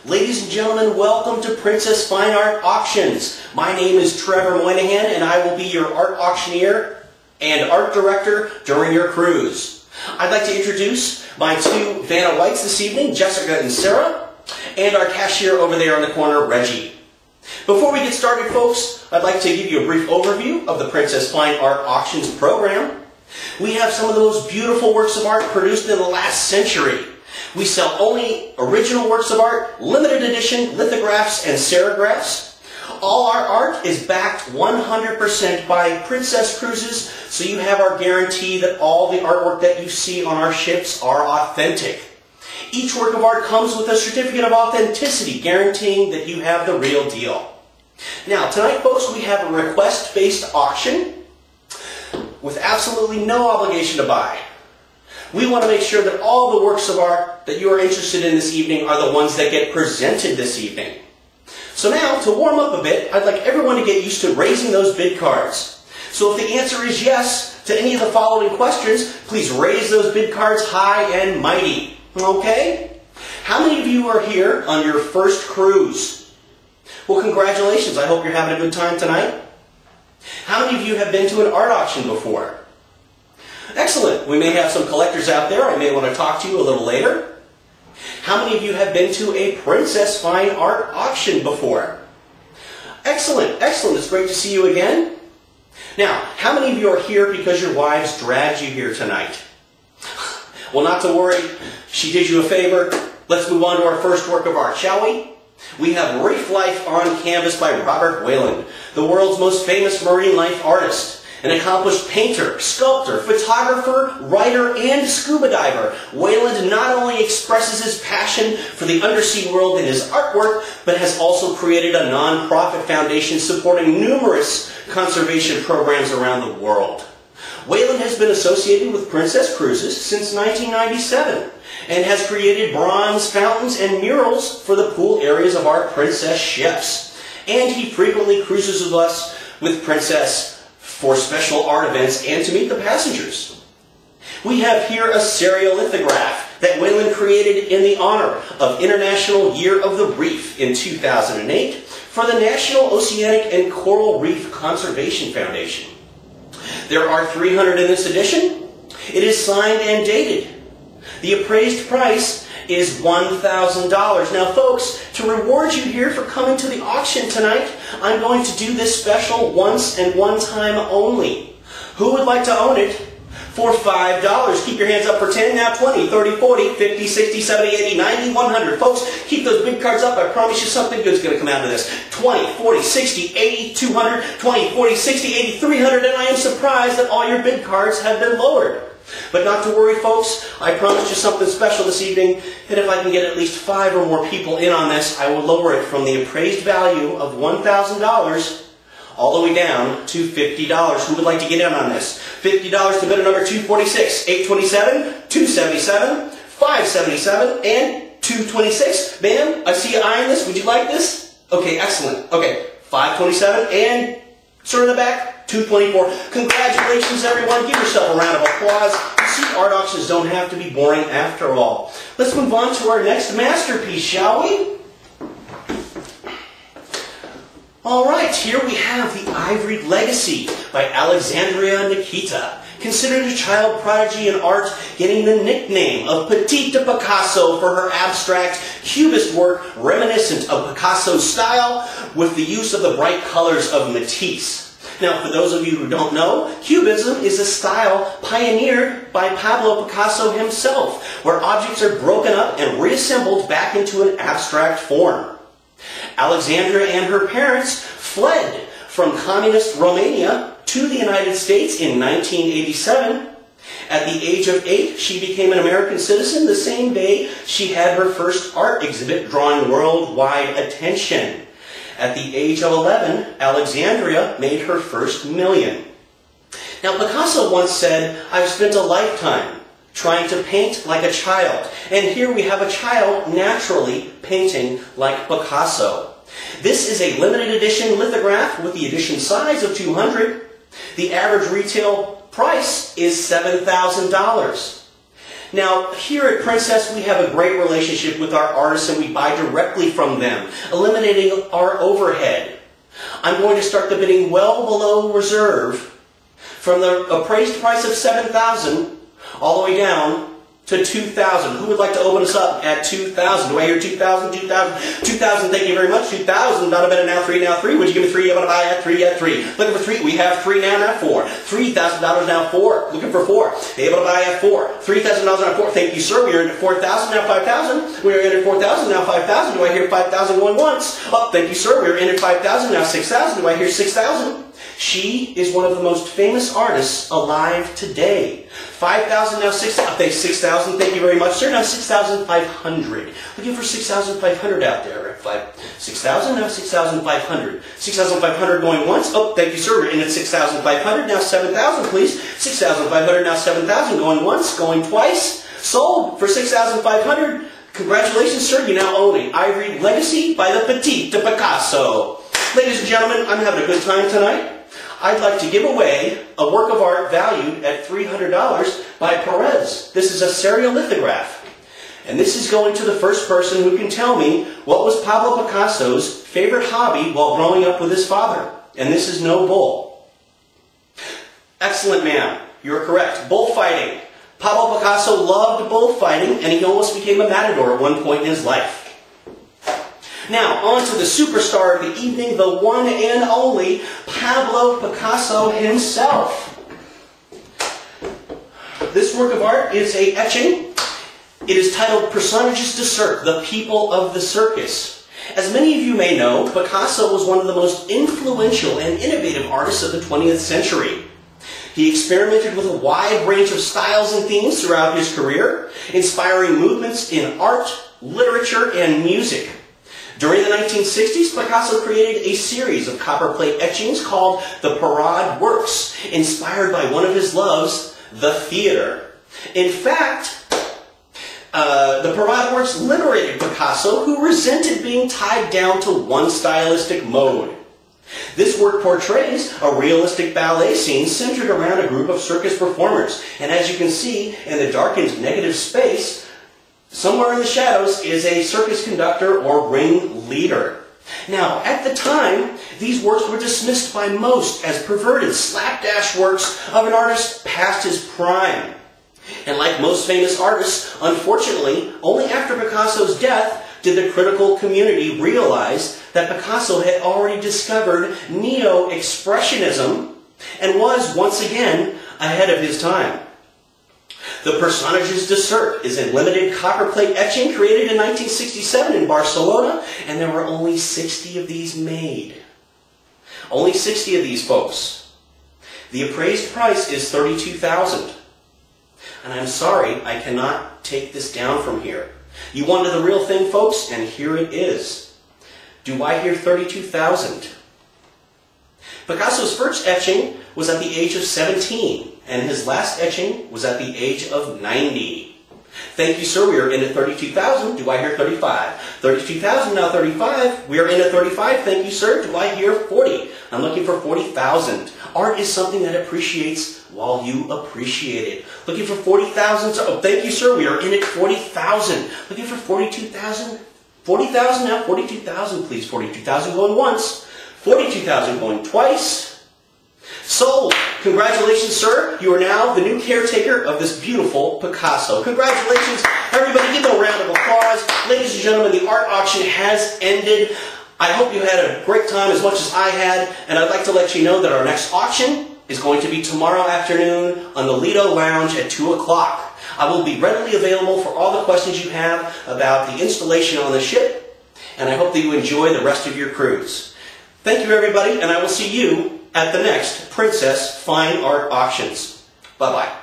Ladies and gentlemen, welcome to Princess Fine Art Auctions. My name is Trevor Moynihan and I will be your art auctioneer and art director during your cruise. I'd like to introduce my two Vanna Whites this evening, Jessica and Sarah, and our cashier over there in the corner, Reggie. Before we get started, folks, I'd like to give you a brief overview of the Princess Fine Art Auctions program. We have some of the most beautiful works of art produced in the last century. We sell only original works of art, limited edition lithographs and serigraphs. All our art is backed 100% by Princess Cruises, so you have our guarantee that all the artwork that you see on our ships are authentic. Each work of art comes with a certificate of authenticity, guaranteeing that you have the real deal. Now, tonight, folks, we have a request-based auction with absolutely no obligation to buy. We want to make sure that all the works of art that you are interested in this evening are the ones that get presented this evening. So now, to warm up a bit, I'd like everyone to get used to raising those bid cards. So if the answer is yes to any of the following questions, please raise those bid cards high and mighty. Okay? How many of you are here on your first cruise? Well, congratulations. I hope you're having a good time tonight. How many of you have been to an art auction before? Excellent. We may have some collectors out there. I may want to talk to you a little later. How many of you have been to a Princess Fine Art auction before? Excellent. Excellent. It's great to see you again. Now, how many of you are here because your wives dragged you here tonight? Well, not to worry. She did you a favor. Let's move on to our first work of art, shall we? We have Reef Life on Canvas by Robert Wayland, the world's most famous marine life artist. An accomplished painter, sculptor, photographer, writer, and scuba diver, Wayland not only expresses his passion for the undersea world in his artwork, but has also created a non-profit foundation supporting numerous conservation programs around the world. Wayland has been associated with Princess Cruises since 1997 and has created bronze fountains and murals for the pool areas of our Princess ships. And he frequently cruises with us with Princess for special art events and to meet the passengers. We have here a seriolithograph that Wayland created in the honor of International Year of the Reef in 2008 for the National Oceanic and Coral Reef Conservation Foundation. There are 300 in this edition. It is signed and dated. The appraised price is $1,000. Now, folks, to reward you here for coming to the auction tonight, I'm going to do this special once and one time only. Who would like to own it for $5? Keep your hands up for 10, now 20, 30, 40, 50, 60, 70, 80, 90, 100. Folks, keep those big cards up. I promise you something good's going to come out of this. 20, 40, 60, 80, 200, 20, 40, 60, 80, 300, and I am surprised that all your bid cards have been lowered. But not to worry, folks. I promised you something special this evening, and if I can get at least 5 or more people in on this, I will lower it from the appraised value of $1,000 all the way down to $50. Who would like to get in on this? $50 to bidder number 246, 827, 277, 577, and 226. Ma'am, I see you eyeing this. Would you like this? Okay, excellent. Okay, 527, and sir in the back, 224. Congratulations, everyone. Give yourself a round of applause. You see, art auctions don't have to be boring after all. Let's move on to our next masterpiece, shall we? All right, here we have The Ivory Legacy by Alexandria Nikita. Considered a child prodigy in art, getting the nickname of Petite Picasso for her abstract cubist work reminiscent of Picasso's style with the use of the bright colors of Matisse. Now, for those of you who don't know, Cubism is a style pioneered by Pablo Picasso himself, where objects are broken up and reassembled back into an abstract form. Alexandria and her parents fled from communist Romania to the United States in 1987. At the age of 8, she became an American citizen the same day she had her first art exhibit drawing worldwide attention. At the age of 11, Alexandria made her first million. Now, Picasso once said, "I've spent a lifetime trying to paint like a child." And here we have a child naturally painting like Picasso. This is a limited edition lithograph with the edition size of 200. The average retail price is $7,000. Now, here at Princess, we have a great relationship with our artists and we buy directly from them, eliminating our overhead. I'm going to start the bidding well below reserve from the appraised price of $7,000 all the way down to $2,000. Who would like to open us up at $2,000? Do I hear $2,000? $2,000, thank you very much. $2,000, not a better now three. Would you give me three? Able to buy at three, Looking for three. We have three now four. $3,000 now four. Looking for four. Able to buy at four. $3,000 now four. Thank you, sir. We are into $4,000 now $5,000. We are into $4,000 now $5,000. Do I hear $5,000 going once? Oh, thank you, sir. We are into $5,000 now $6,000. Do I hear $6,000? She is one of the most famous artists alive today. $5,000 now $6,000. Thank you very much, sir. Now $6,500. Looking for $6,500 out there. $6,000 now $6,500. $6,500 going once. Oh, thank you, sir. We're in at $6,500 now $7,000, please. $6,500 now $7,000 going once, going twice. Sold for $6,500. Congratulations, sir. You now own a Ivory Legacy by the Petite Picasso. Ladies and gentlemen, I'm having a good time tonight. I'd like to give away a work of art valued at $300 by Perez. This is a serialithograph. And this is going to the first person who can tell me what was Pablo Picasso's favorite hobby while growing up with his father. And this is no bull. Excellent, ma'am. You're correct. Bullfighting. Pablo Picasso loved bullfighting, and he almost became a matador at one point in his life. Now, on to the superstar of the evening, the one and only Pablo Picasso himself. This work of art is an etching. It is titled Personnages du Cirque, the People of the Circus. As many of you may know, Picasso was one of the most influential and innovative artists of the 20th century. He experimented with a wide range of styles and themes throughout his career, inspiring movements in art, literature, and music. During the 1960s, Picasso created a series of copperplate etchings called the Parade Works, inspired by one of his loves, the theater. In fact, the Parade Works liberated Picasso, who resented being tied down to one stylistic mode. This work portrays a realistic ballet scene centered around a group of circus performers. And as you can see in the darkened negative space, somewhere in the shadows is a circus conductor or ring leader. Now, at the time, these works were dismissed by most as perverted slapdash works of an artist past his prime. And like most famous artists, unfortunately, only after Picasso's death did the critical community realize that Picasso had already discovered neo-expressionism and was, once again, ahead of his time. The Personnages du Cirque is a limited copperplate etching created in 1967 in Barcelona, and there were only 60 of these made. Only 60 of these, folks. The appraised price is $32,000. And I'm sorry, I cannot take this down from here. You wanted the real thing, folks, and here it is. Do I hear $32,000? Picasso's first etching was at the age of 17, and his last etching was at the age of 90. Thank you, sir. We are in at $32,000. Do I hear 35? $32,000, now 35. We are in at 35. Thank you, sir. Do I hear 40? I'm looking for 40,000. Art is something that appreciates while you appreciate it. Looking for 40,000. Oh, thank you, sir. We are in at 40,000. Looking for 42,000. 40,000 now. 42,000, please. 42,000 going once. 42,000 going twice. Sold. Congratulations, sir. You are now the new caretaker of this beautiful Picasso. Congratulations. Everybody, give them a round of applause. Ladies and gentlemen, the art auction has ended. I hope you had a great time as much as I had, and I'd like to let you know that our next auction is going to be tomorrow afternoon on the Lido Lounge at 2 o'clock. I will be readily available for all the questions you have about the installation on the ship, and I hope that you enjoy the rest of your cruise. Thank you, everybody, and I will see you at the next Princess Fine Art Auctions. Bye-bye.